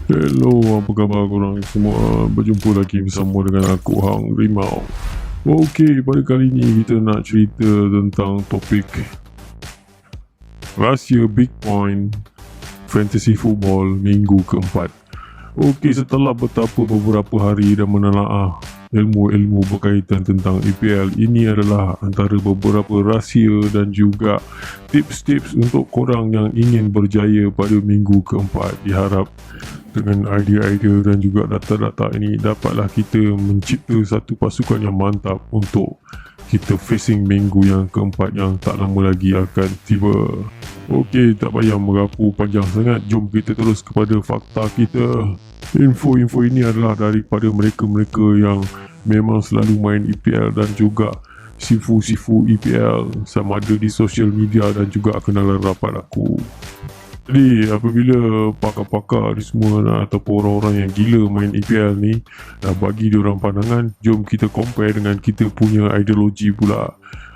Hello, apa khabar korang semua? Berjumpa lagi bersama dengan aku, Hang Rimau. Okey, pada kali ni kita nak cerita tentang topik rahsia Big Point Fantasy Football minggu keempat. Okey, setelah bertapa beberapa hari dan menelaah ilmu-ilmu berkaitan tentang EPL, ini adalah antara beberapa rahsia dan juga tips-tips untuk korang yang ingin berjaya pada minggu keempat. Diharap dengan idea-idea dan juga data-data ini dapatlah kita mencipta satu pasukan yang mantap untuk kita facing minggu yang keempat yang tak lama lagi akan tiba. Okey, tak payah merapu panjang sangat, jom kita terus kepada fakta kita. Info-info ini adalah daripada mereka-mereka yang memang selalu main EPL dan juga sifu-sifu EPL sama ada di social media dan juga kenalan rapat aku. Jadi apabila pakar-pakar ni semua ataupun orang-orang yang gila main EPL ni dah bagi diorang pandangan, jom kita compare dengan kita punya ideologi pula.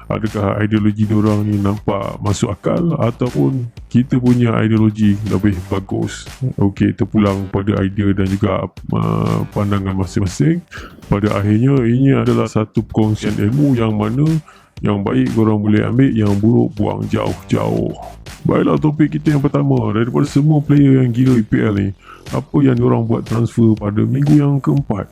Adakah ideologi diorang ni nampak masuk akal ataupun kita punya ideologi lebih bagus? Okey, terpulang pada idea dan juga pandangan masing-masing. Pada akhirnya ini adalah satu perkongsian ilmu yang mana yang baik korang boleh ambil, yang buruk buang jauh-jauh. Baiklah, topik kita yang pertama. Daripada semua player yang gila EPL ni, apa yang diorang buat transfer pada minggu yang keempat?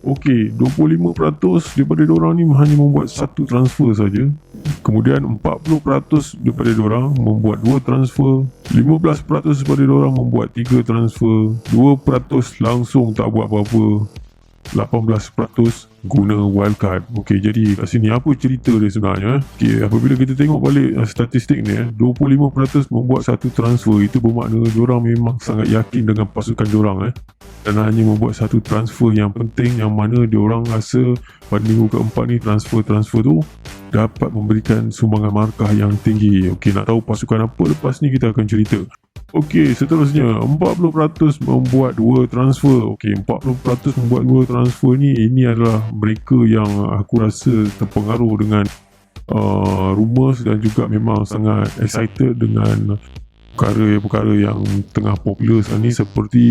Okey, 25% daripada diorang ni hanya membuat satu transfer saja. Kemudian 40% daripada diorang membuat 2 transfer. 15% daripada diorang membuat 3 transfer. 2% langsung tak buat apa-apa. 18% guna wildcard. Okey, jadi kat sini apa cerita dia sebenarnya? Okey, apabila kita tengok balik statistik ni, 25% membuat satu transfer, itu bermakna diorang memang sangat yakin dengan pasukan diorang dan hanya membuat satu transfer yang penting, yang mana diorang rasa pada minggu keempat ni transfer-transfer tu dapat memberikan sumbangan markah yang tinggi. Okey, nak tahu pasukan apa lepas ni kita akan cerita. Okey, seterusnya 40% membuat 2 transfer. Okey, 40% membuat 2 transfer ni, ini adalah mereka yang aku rasa terpengaruh dengan rumours dan juga memang sangat excited dengan perkara-perkara yang tengah popular sekarang ni, seperti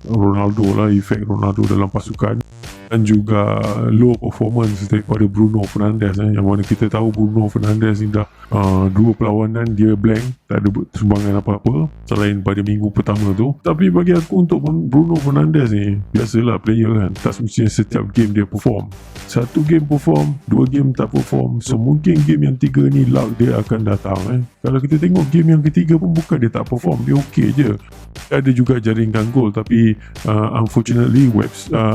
Ronaldo lah, efek Ronaldo dalam pasukan, dan juga low performance daripada Bruno Fernandes yang mana kita tahu Bruno Fernandes ni dah 2 perlawanan dia blank, tak ada sumbangan apa-apa selain pada minggu pertama tu. Tapi bagi aku, untuk Bruno Fernandes ni, biasalah player kan, tak semestinya setiap game dia perform. Satu game perform, 2 game tak perform, so mungkin game yang 3 ni luck dia akan datang. Kalau kita tengok game yang ketiga pun bukan dia tak perform, dia okey je. Ada juga jaringkan gol, tapi unfortunately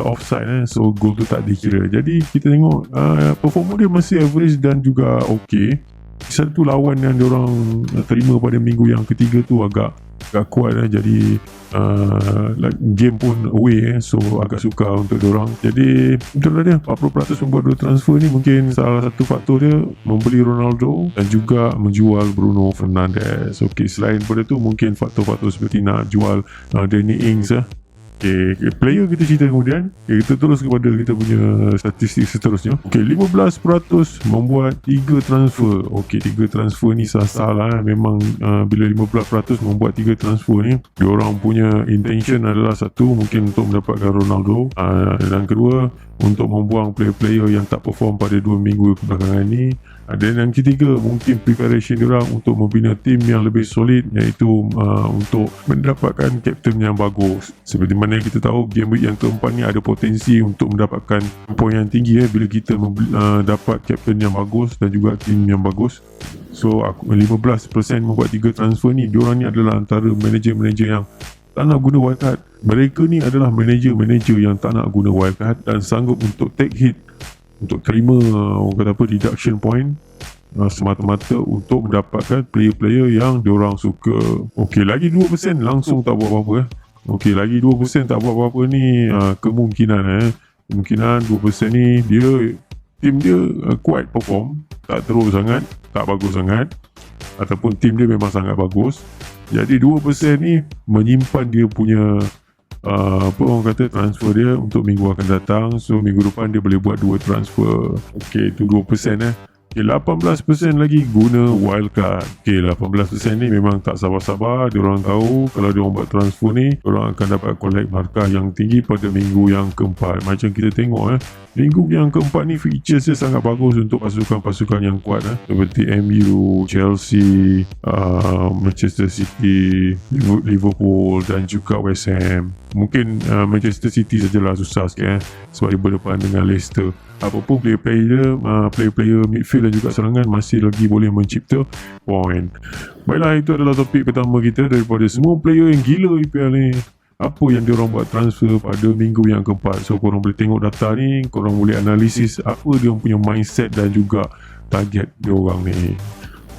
offside, so gol tu tak dikira. Jadi kita tengok performa dia masih average dan juga okey. Satu lawan yang diorang terima pada minggu yang ketiga tu agak kuat jadi game pun away so agak suka untuk diorang. Jadi itulah dia, 40% membuat 2 transfer ni mungkin salah satu faktor dia membeli Ronaldo dan juga menjual Bruno Fernandes. Okey, selain pada tu mungkin faktor-faktor seperti nak jual Danny Ings. Okay, player kita cerita kemudian. Kita terus kepada kita punya statistik seterusnya. Okay, 15% membuat 3 transfer. Okay, 3 transfer ni sah-sah lah. Memang bila 15% membuat 3 transfer ni, diorang punya intention adalah satu, mungkin untuk mendapatkan Ronaldo, dan kedua, untuk membuang player-player yang tak perform pada 2 minggu kebelakangan ni. Dan yang ketiga, mungkin preparation diorang untuk membina tim yang lebih solid, iaitu untuk mendapatkan kapten yang bagus. Seperti mana kita tahu, game week yang keempat ni ada potensi untuk mendapatkan poin yang tinggi bila kita dapat kapten yang bagus dan juga tim yang bagus. So 15% membuat 3 transfer ni, diorang ni adalah antara manager-manager yang tak nak guna wildcard. Mereka ni adalah manager-manager yang tak nak guna wildcard dan sanggup untuk take hit, untuk terima orang kata apa, deduction point, semata-mata untuk mendapatkan player-player yang diorang suka. Okey, lagi 2% langsung tak buat apa-apa. Okey, lagi 2% tak buat apa-apa ni, kemungkinan 2% ni tim dia kuat perform, tak teruk sangat, tak bagus sangat, ataupun tim dia memang sangat bagus. Jadi 2% ni menyimpan dia punya apa orang kata, transfer dia untuk minggu akan datang. So minggu depan dia boleh buat 2 transfer. Okey, itu 2%. Okay, 18% lagi guna wildcard. Okay, 18% ni memang tak sabar-sabar. Diorang tahu kalau diorang buat transfer ni, diorang akan dapat collect markah yang tinggi pada minggu yang keempat. Macam kita tengok minggu yang keempat ni features dia sangat bagus untuk pasukan-pasukan yang kuat seperti MU, Chelsea, Manchester City, Liverpool dan juga West Ham. Mungkin Manchester City sajalah susah sikit sebab dia berdepan dengan Leicester. Apapun player-player midfield dan juga serangan masih lagi boleh mencipta point. Baiklah, itu adalah topik pertama kita daripada semua player yang gila EPL ni. Apa yang diorang buat transfer pada minggu yang keempat. So korang boleh tengok data ni, korang boleh analisis apa dia punya mindset dan juga target diorang ni.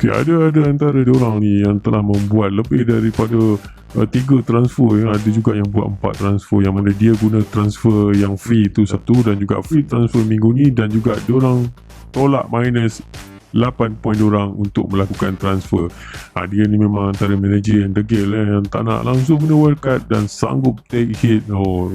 Okay, ada antara diorang ni yang telah membuat lebih daripada 3 transfer. Ada juga yang buat 4 transfer, yang mana dia guna transfer yang free tu satu, dan juga free transfer minggu ni, dan juga diorang tolak minus 8 poin diorang untuk melakukan transfer. Dia ni memang antara manager yang degil yang tak nak langsung guna wildcard dan sanggup take hit.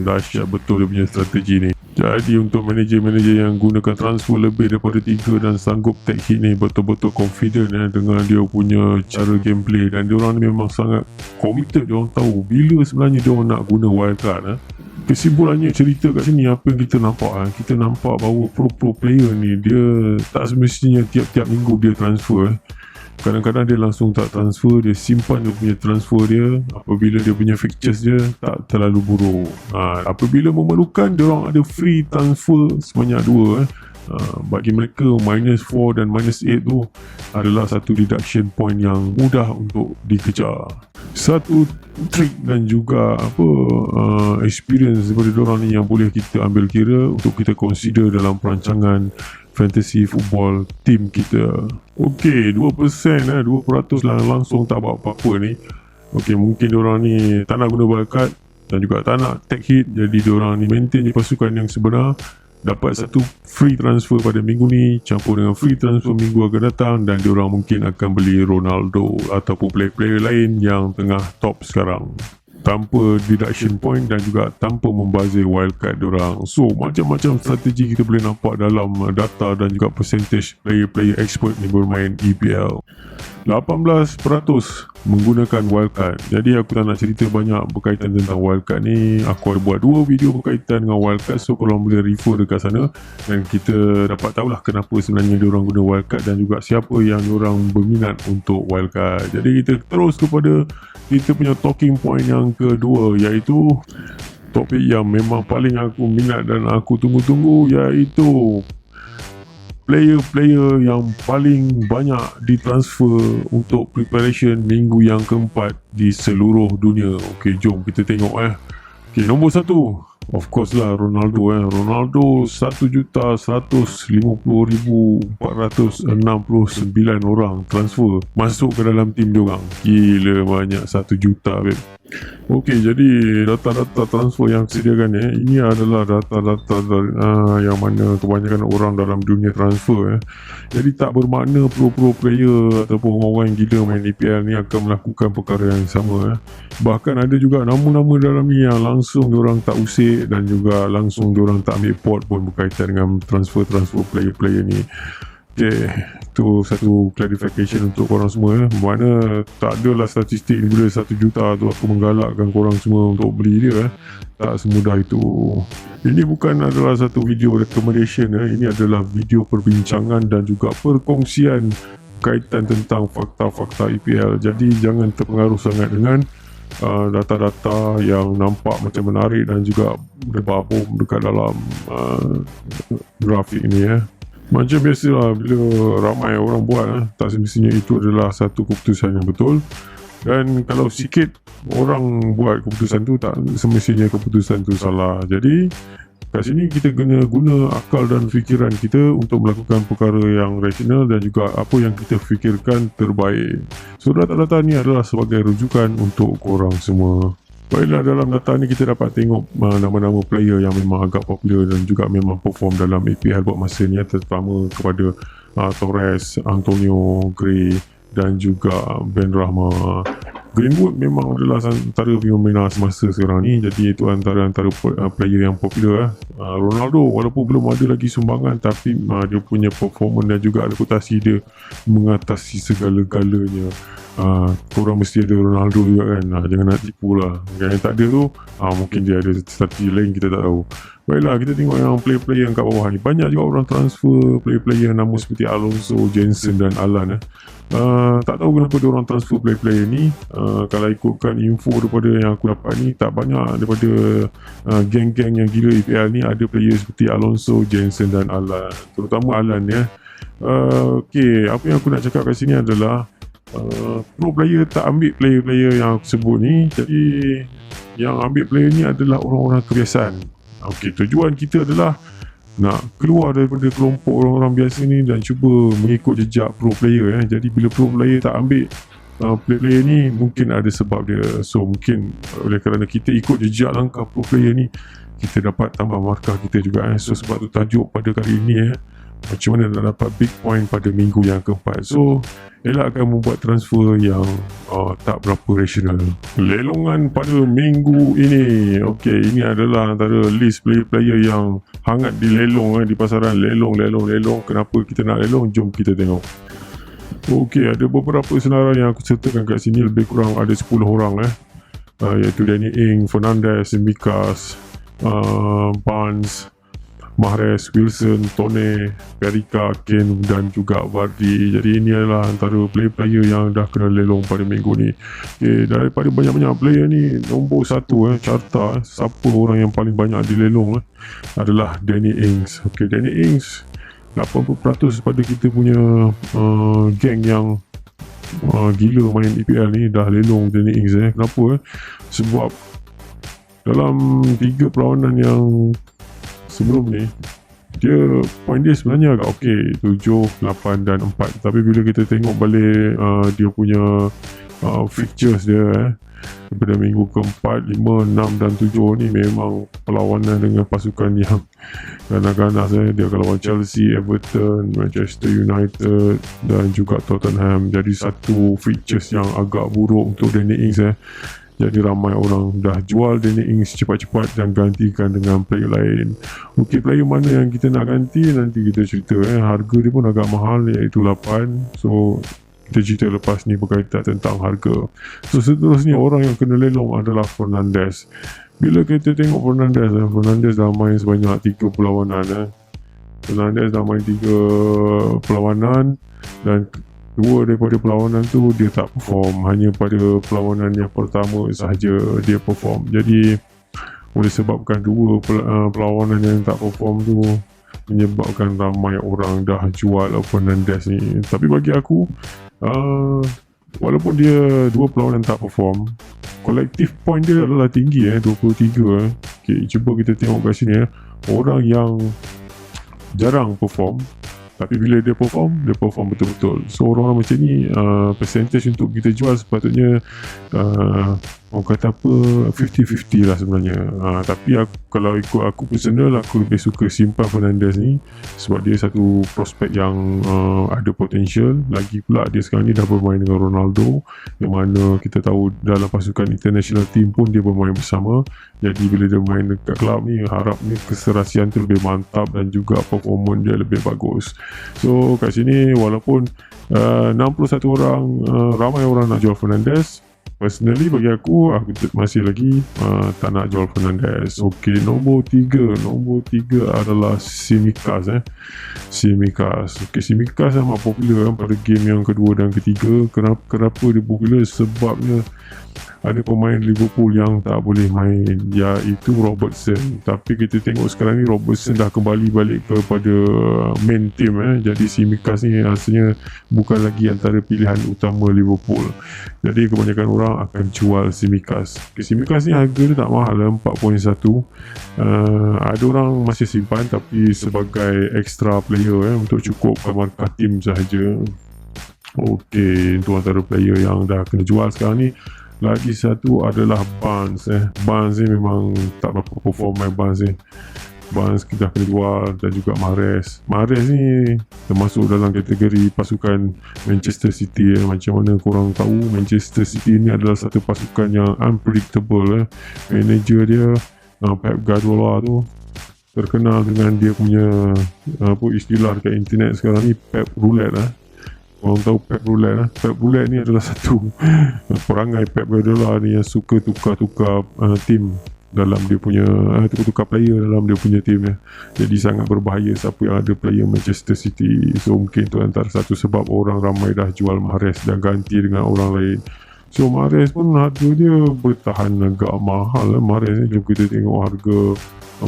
Dahsyat betul dia punya strategi ni. Jadi untuk manager-manager yang gunakan transfer lebih daripada 3 dan sanggup take hit ni, betul-betul confident dengan dia punya cara gameplay, dan diorang ni memang sangat committed. Diorang tahu bila sebenarnya diorang nak guna wildcard. Kesimpulannya cerita kat sini, apa yang kita nampak kita nampak bahawa pro player ni dia tak semestinya tiap-tiap minggu dia transfer. Kadang-kadang dia langsung tak transfer, dia simpan dia punya transfer dia apabila dia punya fixtures dia tak terlalu buruk. Apabila memerlukan, dia orang ada free transfer sebanyak 2. Bagi mereka minus 4 dan minus 8 tu adalah satu deduction point yang mudah untuk dikejar. Satu trik dan juga experience daripada diorang ni yang boleh kita ambil kira untuk kita consider dalam perancangan fantasy football team kita. Okey, 2% 2% lah langsung tak buat apa-apa ni. Okey, mungkin diorang ni tak nak guna wildcard dan juga tak nak take hit, jadi diorang ni maintain je pasukan yang sebenar. Dapat satu free transfer pada minggu ni campur dengan free transfer minggu akan datang, dan diorang mungkin akan beli Ronaldo ataupun player-player lain yang tengah top sekarang tanpa deduction point dan juga tanpa membazir wildcard diorang. So macam-macam strategi kita boleh nampak dalam data dan juga percentage player-player expert ni bermain EPL. 18% menggunakan wildcard. Jadi aku tak nak cerita banyak berkaitan tentang wildcard ni. Aku ada buat 2 video berkaitan dengan wildcard, so korang boleh refer dekat sana dan kita dapat tahulah kenapa sebenarnya diorang guna wildcard dan juga siapa yang diorang berminat untuk wildcard. Jadi kita terus kepada kita punya talking point yang kedua, iaitu topik yang memang paling aku minat dan aku tunggu-tunggu, iaitu player-player yang paling banyak ditransfer untuk preparation minggu yang keempat di seluruh dunia. Okey, jom kita tengok Okey, nombor 1 of course lah Ronaldo. Ronaldo 1,150,469 orang transfer masuk ke dalam tim diorang. Gila banyak, 1 juta babe. Okey, jadi data-data transfer yang disediakan ini adalah data-data yang mana kebanyakan orang dalam dunia transfer Jadi tak bermakna pro player ataupun orang yang gila main EPL ni akan melakukan perkara yang sama Bahkan ada juga nama-nama dalam ni yang langsung diorang tak usik dan juga langsung diorang tak ambil pot pun berkaitan dengan transfer player-player ni. Okay, itu satu clarification untuk korang semua Mana tak adalah statistik ni bila 1 juta tu aku menggalakkan korang semua untuk beli dia Tak semudah itu. Ini bukan adalah satu video recommendation Ini adalah video perbincangan dan juga perkongsian kaitan tentang fakta-fakta EPL. Jadi jangan terpengaruh sangat dengan data-data yang nampak macam menarik dan juga berbabung dekat dalam grafik ini Macam biasalah bila ramai orang buat tak semestinya itu adalah satu keputusan yang betul, dan kalau sikit orang buat keputusan tu tak semestinya keputusan tu salah. Jadi kat sini kita kena guna akal dan fikiran kita untuk melakukan perkara yang rasional dan juga apa yang kita fikirkan terbaik. So data-data ni adalah sebagai rujukan untuk korang semua. Baiklah, dalam data ni kita dapat tengok nama-nama player yang memang agak popular dan juga memang perform dalam EPL buat masa ni, terutama kepada Torres, Antonio Gray dan juga Ben Rahma. Greenwood memang adalah antara fenomena semasa sekarang ni. Jadi itu antara player yang popular. Ronaldo walaupun belum ada lagi sumbangan, tapi dia punya performance dan juga reputasi dia mengatasi segala-galanya. Korang mesti ada Ronaldo juga kan. Jangan nak tipu lah. Yang tak ada tu mungkin dia ada strategi lain, kita tak tahu. Baiklah, kita tengok yang player-player yang kat bawah ni. Banyak juga orang transfer player-player nama seperti Alonso, Jensen dan Alan. Tak tahu kenapa dia orang transfer player-player ni. Kalau ikutkan info daripada yang aku dapat ni, tak banyak daripada geng-geng yang gila EPL ni ada player seperti Alonso, Jensen dan Alan. Terutama Alan ya. Okay, apa yang aku nak cakap kat sini adalah pro player tak ambil player-player yang aku sebut ni. Jadi yang ambil player ni adalah orang-orang kebiasaan. Okay, tujuan kita adalah nak keluar daripada kelompok orang-orang biasa ni dan cuba mengikut jejak pro player. Jadi bila pro player tak ambil player ni, mungkin ada sebab dia. So mungkin oleh kerana kita ikut jejak langkah pro player ni, kita dapat tambah markah kita juga. So sebab tu tajuk pada kali ini macam mana nak dapat big point pada minggu yang keempat. So elakkan membuat transfer yang tak berapa rasional. Lelongan pada minggu ini. Okey, ini adalah antara list player-player yang hangat dilelong di pasaran. Lelong. Kenapa kita nak lelong? Jom kita tengok. Okey, ada beberapa senarai yang aku sertakan kat sini. Lebih kurang ada 10 orang iaitu Danny Ings, Fernandes, Tsimikas, Barnes, Mahrez, Wilson, Tone, Perica, Kane dan juga Vardy. Jadi ini adalah antara player-player yang dah kena lelong pada minggu ni. Okay, daripada banyak-banyak player ni, nombor 1 carta siapa orang yang paling banyak dilelong adalah Danny Ings. Okay, Danny Ings 80% pada kita punya geng yang gila main EPL ni dah lelong Danny Ings. Kenapa? Sebab dalam 3 perlawanan yang sebelum ni, dia point dia sebenarnya agak okey, 7, 8 dan 4. Tapi bila kita tengok balik dia punya fixtures dia daripada minggu keempat, 5, 6 dan 7 ni memang perlawanan dengan pasukan yang ganas-ganas. Dia akan lawan Chelsea, Everton, Manchester United dan juga Tottenham. Jadi satu fixtures yang agak buruk untuk Danny Ings. Jadi ramai orang dah jual Danny Ings cepat-cepat dan gantikan dengan player lain. Okey, player mana yang kita nak ganti nanti kita cerita. Harga dia pun agak mahal, iaitu 8. So kita cerita lepas ni berkaitan tentang harga. So seterusnya orang yang kena lelong adalah Fernandes. Bila kita tengok Fernandes dah main sebanyak 3 perlawanan. Fernandes dah main 3 perlawanan dan 2 daripada perlawanan tu dia tak perform. Hanya pada perlawanan yang pertama sahaja dia perform. Jadi oleh sebabkan 2 perlawanan yang tak perform tu menyebabkan ramai orang dah jual Fernandes ni. Tapi bagi aku walaupun dia 2 perlawanan tak perform, kolektif point dia adalah tinggi 23. Okay, cuba kita tengok kat sini orang yang jarang perform, tapi bila dia perform betul-betul. So orang-orang macam ni percentage untuk kita jual sepatutnya orang kata apa 50-50 lah sebenarnya. Tapi kalau ikut aku personal, aku lebih suka simpan Fernandes ni sebab dia satu prospek yang ada potential. Lagi pula dia sekarang ni dah bermain dengan Ronaldo, yang mana kita tahu dalam pasukan international team pun dia bermain bersama. Jadi bila dia main dekat klub ni, harapnya keserasian tu lebih mantap dan juga performance dia lebih bagus. So kat sini walaupun 61 orang, ramai orang nak jual Fernandes. Personally bagi aku masih lagi tak nak jual Fernandes. Okey, nombor 3 adalah Tsimikas. Tsimikas. Okey, Tsimikas amat popular pada game yang kedua dan ketiga. Kenapa dia popular? Sebabnya ada pemain Liverpool yang tak boleh main, iaitu Robertson. Tapi kita tengok sekarang ni Robertson dah kembali balik kepada main team. Jadi Tsimikas ni rasanya bukan lagi antara pilihan utama Liverpool. Jadi kebanyakan orang akan jual Tsimikas. Tsimikas ni harga dia tak mahal, 4.1. Ada orang masih simpan tapi sebagai extra player untuk cukup markah tim sahaja. Okey, itu antara player yang dah kena jual sekarang ni. Lagi satu adalah Barnes. Barnes ni memang tak berapa perform Barnes ni. Barnes dah kena jual, dan juga Mahrez ni termasuk dalam kategori pasukan Manchester City. Macam mana korang tahu, Manchester City ni adalah satu pasukan yang unpredictable. Manager dia Pep Guardiola tu terkenal dengan dia punya istilah dekat internet sekarang ni, Pep Roulette. Orang tahu Pep Roulette. Pep Roulette ni adalah satu perangai Pep Guardiola ni yang suka tukar-tukar tim dalam dia punya tukar-tukar player dalam dia punya tim ya. Jadi sangat berbahaya siapa yang ada player Manchester City. So mungkin tu antara satu sebab orang ramai dah jual Mahrez dan ganti dengan orang lain. So Mahrez pun harga dia bertahan agak mahal. Mahrez ni, jom kita tengok harga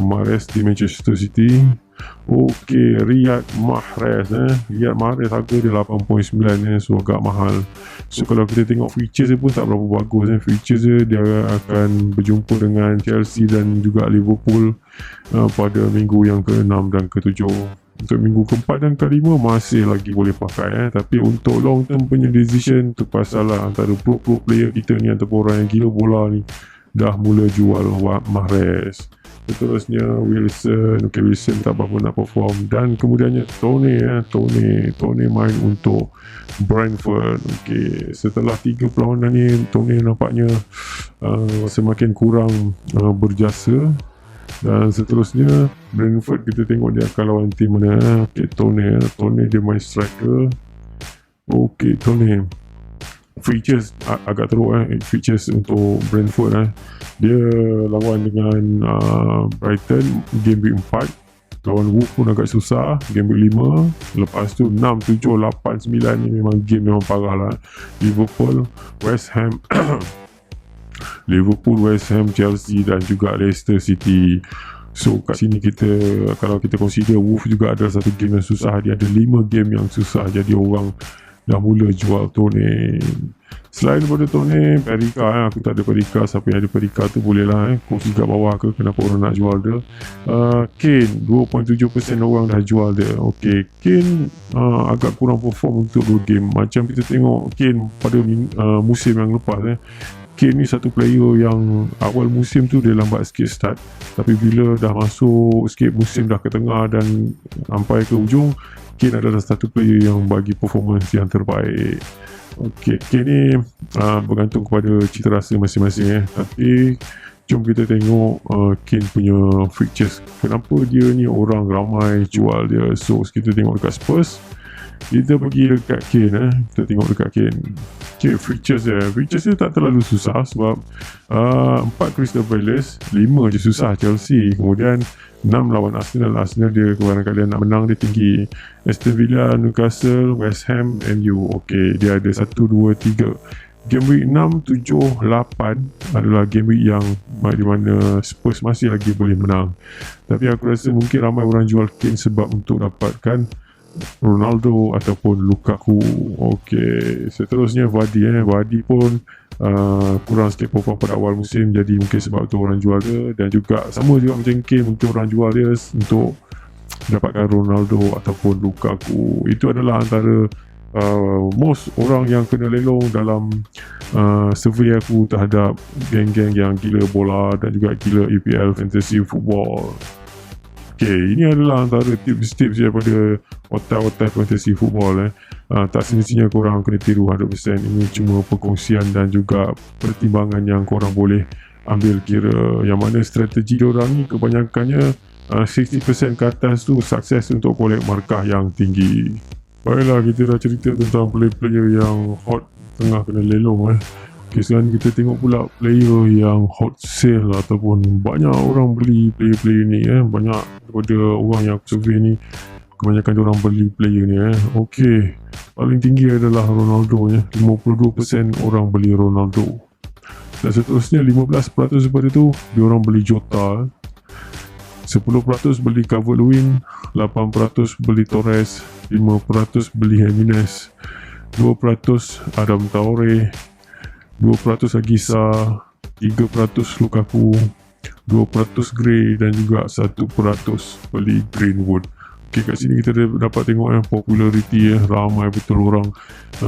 Mahrez di Manchester City. Okey, Riyad Mahrez Riyad Mahrez harga dia 8.9 so agak mahal. So kalau kita tengok features dia pun tak berapa bagus features dia akan berjumpa dengan Chelsea dan juga Liverpool pada minggu yang ke-6 dan ke-7. Untuk minggu ke-4 dan ke-5 masih lagi boleh pakai tapi untuk long term punya decision tu pasal antara pro player kita ni ataupun orang yang gila bola ni dah mula jual Mahrez. Seterusnya Wilson. Wilson tak berapa nak perform. Dan kemudiannya Tony main untuk Brentford. Setelah 3 perlawanan ni Tony nampaknya semakin kurang berjasa. Dan seterusnya Brentford, kita tengok dia akan lawan tim mana. Tony dia main striker. Tony features agak teruk features untuk Brentford dia lawan dengan Brighton game week 4, lawan Wolves pun agak susah game week 5, lepas tu 6, 7, 8, 9 ni memang game memang parah lah. Liverpool, West Ham Chelsea dan juga Leicester City. So kat sini kalau kita consider Wolves juga ada satu game yang susah, dia ada 5 game yang susah, jadi orang dah mula jual Tony. Selain daripada Tony, Perika aku tak ada Perika. Siapa yang ada Perika tu bolehlah kongsi kat bawah ke kenapa orang nak jual dia. Kane 2.7% orang dah jual dia. Kane agak kurang perform untuk 2 game. Macam kita tengok Kane pada musim yang lepas Kane ni satu player yang awal musim tu dia lambat sikit start, tapi bila dah masuk sikit musim dah ke tengah dan sampai ke ujung, Kane adalah satu player yang bagi performance yang terbaik. Kane ni bergantung kepada cita rasa masing-masing tapi jom kita tengok Kane punya features. Kenapa dia ni orang ramai jual dia? So kita tengok dekat Spurs, kita pergi dekat Kane kita tengok dekat Kane. Features dia tak terlalu susah sebab 4 Crystal Palace, 5 je susah Chelsea, kemudian 6 lawan Arsenal dia kadang-kadang nak menang dia tinggi. Aston Villa, Newcastle, West Ham, MU. Dia ada 1, 2, 3 game week 6, 7, 8 adalah game week yang di mana Spurs masih lagi boleh menang. Tapi aku rasa mungkin ramai orang jual Kane sebab untuk dapatkan Ronaldo ataupun Lukaku. Seterusnya Vardy pun kurang sikit perform pada awal musim, jadi mungkin sebab tu orang jual dia. Dan juga sama juga macam Kane, mungkin orang jual dia untuk dapatkan Ronaldo ataupun Lukaku. Itu adalah antara most orang yang kena lelong dalam survey aku terhadap geng-geng yang gila bola dan juga gila EPL Fantasy Football. Ini adalah antara tips-tips daripada otak-otak fantasy football tak semestinya korang kena tiru 100%. Ini cuma perkongsian dan juga pertimbangan yang korang boleh ambil kira, yang mana strategi diorang ni kebanyakannya 60% ke atas tu sukses untuk collect markah yang tinggi. Baiklah, kita dah cerita tentang player-player yang hot tengah kena lelong sekarang kita tengok pula player yang hot sale ataupun banyak orang beli player-player ni banyak daripada orang yang survey ni, kebanyakan orang beli player ni paling tinggi adalah Ronaldo 52% orang beli Ronaldo. Dan seterusnya 15% daripada tu diorang beli Jota, 10% beli Calvert-Lewin, 8% beli Torres, 5% beli Jimenez, 2% Adam Traore, 2% Agisa, 3% Lukaku, 2% Gray dan juga 1% beli Greenwood. Kat sini kita dapat tengok populariti ramai betul orang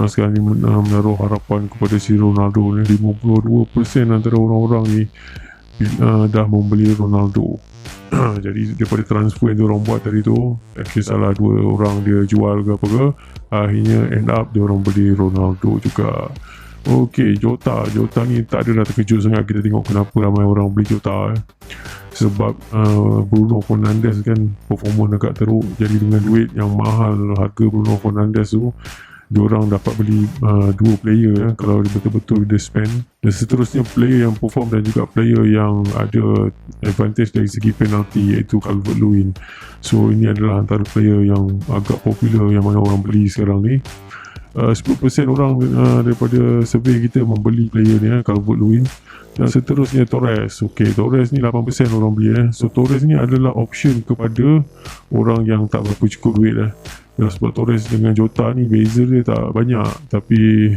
sekarang ni menaruh harapan kepada si Ronaldo ni. 52% antara orang-orang ni dah membeli Ronaldo. Jadi daripada transfer yang diorang buat tadi tu, tak kisahlah dua orang dia jual ke apa ke, akhirnya end up diorang beli Ronaldo juga. Okey, Jota ni tak adalah terkejut sangat kita tengok kenapa ramai orang beli Jota sebab Bruno Fernandes kan performa agak teruk, jadi dengan duit yang mahal harga Bruno Fernandes tu diorang dapat beli dua player kalau betul-betul dia spend, dan seterusnya player yang perform dan juga player yang ada advantage dari segi penalti iaitu Calvert-Lewin. So ini adalah antara player yang agak popular yang mana orang beli sekarang ni. 10% orang daripada survey kita membeli player ni, Calvert-Lewin. Dan seterusnya Torres. Okey, Torres ni 8% orang beli. So Torres ni adalah option kepada orang yang tak berapa cukup duit sebab Torres dengan Jota ni beza dia tak banyak, tapi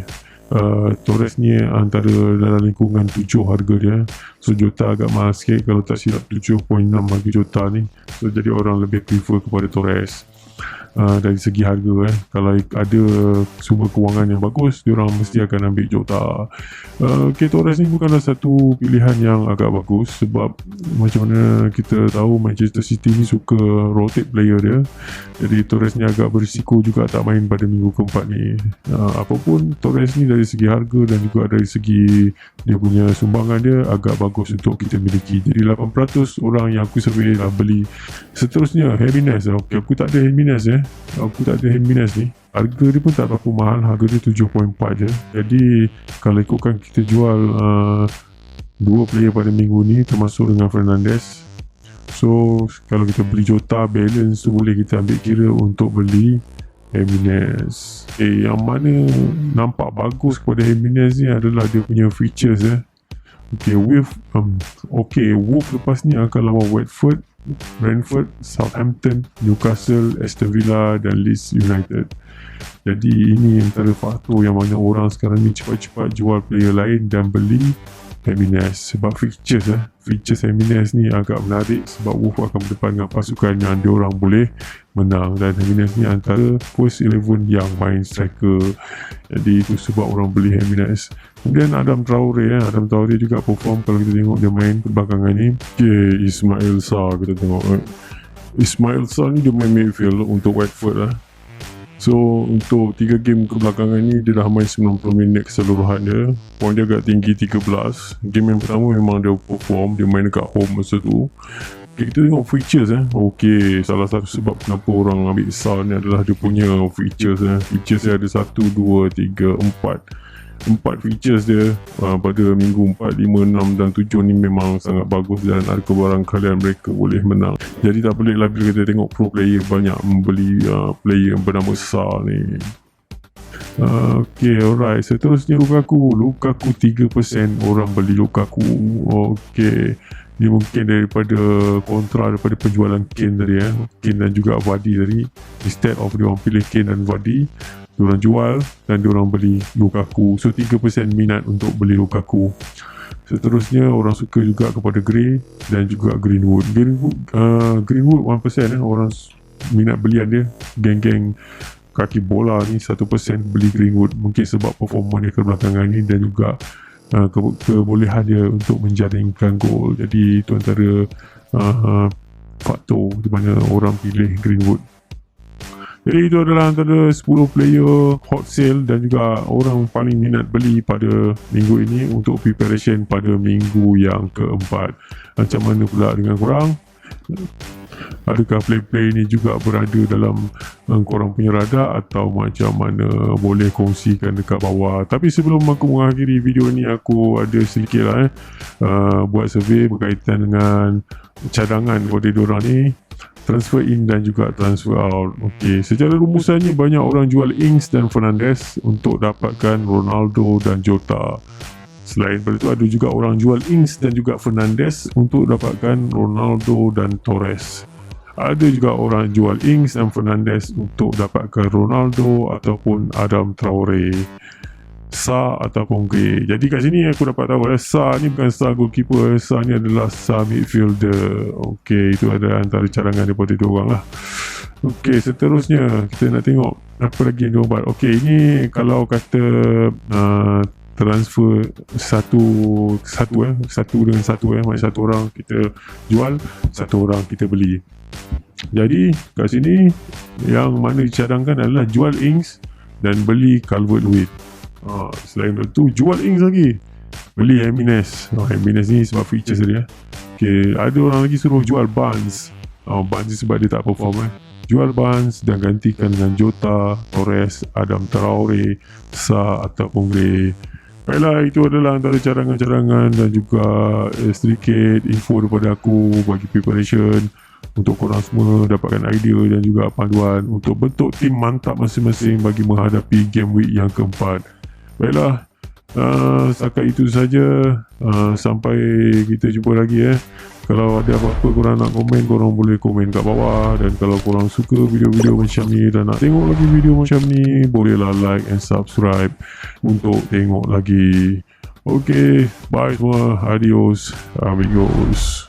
Torres ni antara dalam lingkungan 7 harga dia. So Jota agak mahal sikit, kalau tak silap 7.6 harga Jota ni. So jadi orang lebih prefer kepada Torres dari segi harga. Kalau ada sumber kewangan yang bagus, diorang mesti akan ambil Jota. Torres ni bukanlah satu pilihan yang agak bagus sebab macam mana kita tahu Manchester City ni suka rotate player dia, jadi Torres ni agak berisiko juga tak main pada minggu keempat ni. Apapun, Torres ni dari segi harga dan juga dari segi dia punya sumbangan dia agak bagus untuk kita miliki. Jadi 8% orang yang aku survey lah beli. Seterusnya Jimenez. Okey, aku tak ada Jimenez ni. Harga dia pun tak berapa mahal, harga dia 7.4 je. Jadi kalau ikutkan kita jual dua player pada minggu ni termasuk dengan Fernandes, so kalau kita beli Jota balance tu boleh kita ambil kira untuk beli Jimenez. Yang mana nampak bagus kepada Jimenez ni adalah dia punya features. Wolf lepas ni akan lawan Watford, Brentford, Southampton, Newcastle, Aston Villa dan Leeds United. Jadi ini antara faktor yang mana orang sekarang ni cepat-cepat jual player lain dan beli Jimenez sebab features Jimenez ni agak menarik sebab Wolf akan berdepan dengan pasukan yang diorang boleh menang, dan Jimenez ni antara first 11 yang main striker. Jadi itu sebab orang beli Jimenez. Kemudian Adam Traore juga perform kalau kita tengok dia main belakangan ni. Ismail Sarr, kita tengok Ismail Sarr ni dia main midfield untuk Watford lah. So untuk 3 game kebelakangan ni dia dah main 90 minit keseluruhan dia. Poin dia agak tinggi 13. Game yang pertama memang dia perform, dia main dekat home masa tu. Kita tengok features salah satu sebab kenapa orang ambil Sarr ni adalah dia punya features Features dia ada 1, 2, 3, 4 features dia pada minggu 4, 5, 6 dan 7 ni memang sangat bagus dan ada kebarangkalian mereka boleh menang. Jadi tak pelik lah bila kita tengok pro player banyak membeli player yang bernama Sarr ni. Alright, seterusnya Lukaku 3% orang beli Lukaku. Dia mungkin daripada kontra daripada penjualan Kane tadi Kane dan juga Vardy tadi. Instead of diorang pilih Kane dan Vardy, diorang jual dan diorang beli Lukaku. So 3% minat untuk beli Lukaku. Seterusnya orang suka juga kepada Gray dan juga Greenwood 1% orang minat belian dia. Geng-geng kaki bola ni 1% beli Greenwood, mungkin sebab performa dia kebelakangan ni dan juga kebolehan dia untuk menjaringkan gol. Jadi itu antara faktor di mana orang pilih Greenwood. Jadi itu adalah antara 10 player hot sale dan juga orang paling minat beli pada minggu ini untuk preparation pada minggu yang keempat. Macam mana pula dengan korang? Adakah play-play ni juga berada dalam korang punya radar atau macam mana? Boleh kongsikan dekat bawah. Tapi sebelum aku mengakhiri video ni, aku ada sedikit lah buat survey berkaitan dengan cadangan kepada diorang ni, transfer in dan juga transfer out. Secara rumusannya banyak orang jual Ings dan Fernandes untuk dapatkan Ronaldo dan Jota. Selain daripada itu, ada juga orang jual Ings dan juga Fernandes untuk dapatkan Ronaldo dan Torres. Ada juga orang jual Ings dan Fernandes untuk dapatkan Ronaldo ataupun Adam Traore, Sarr ataupun Gray. Jadi kat sini aku dapat tahu Sarr ni bukan Sarr goalkeeper, Sarr ni adalah Sarr midfielder. Itu ada antara cadangan daripada diorang lah. Seterusnya kita nak tengok apa lagi yang diorang buat. Ini kalau kata transfer satu dengan satu, macam satu orang kita jual, satu orang kita beli. Jadi kat sini yang mana dicadangkan adalah jual inks dan beli Calvert Lewin. Selain itu jual inks lagi, beli Jimenez. Jimenez ni sebab features dia. Okay, ada orang lagi suruh jual Barnes. Barnes ni sebab dia tak perform Jual Barnes dan gantikan dengan Jota, Torres, Adam Traore, Sa ataupun Gray. Baiklah, itu adalah antara cadangan-cadangan dan juga sedikit info daripada aku bagi preparation untuk korang semua dapatkan idea dan juga panduan untuk bentuk tim mantap masing-masing bagi menghadapi game week yang keempat. Baiklah, setakat itu saja. Sampai kita jumpa lagi Kalau ada apa-apa korang nak komen, korang boleh komen kat bawah. Dan kalau korang suka video-video macam ni dan nak tengok lagi video macam ni, bolehlah like and subscribe untuk tengok lagi. Okay, bye semua. Adios amigos.